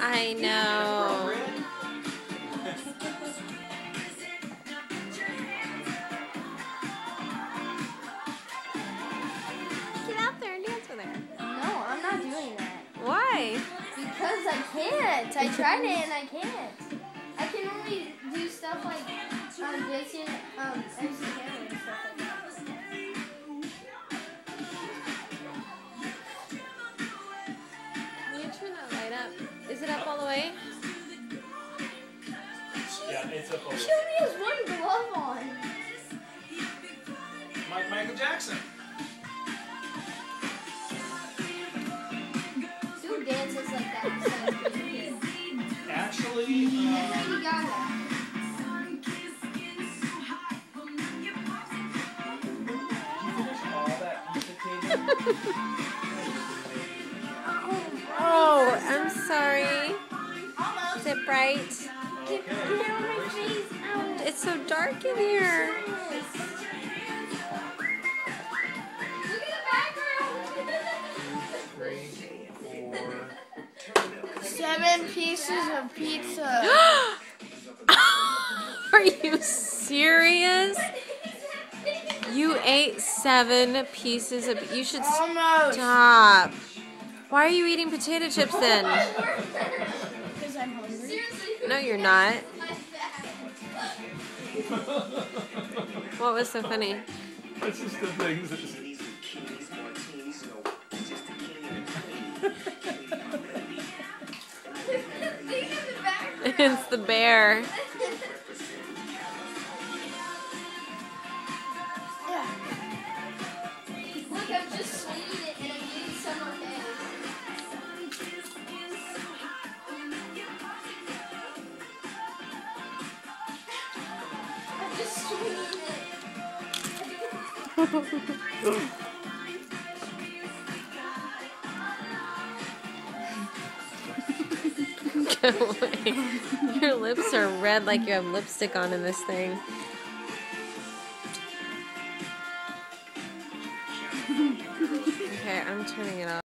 I know. Get out there and dance with her. No, I'm not doing that. Why? Because I can't. I tried it and I can't. I can only do stuff like dancing, MC Hammer and stuff like that. Can you turn that light up? Is it up all the way? Yeah, it's up over. She only has one glove on. Michael Jackson. Who dances like that? Actually, Lady Gaga. Oh, I'm sorry. Is it bright? okay. It's so dark in here. Look at the background. 3, 4. 7 pieces of pizza. Are you serious? You ate 7 pieces of... You should stop. Why are you eating potato chips then? Because I'm hungry. No, you're not. What was so funny? It's just the things that... It's the bear. Yeah. Look, I'm just sweetening it and I'm getting some of it. I'm just sweetening it. Go away. Your lips are red like you have lipstick on in this thing. Okay, I'm turning it off.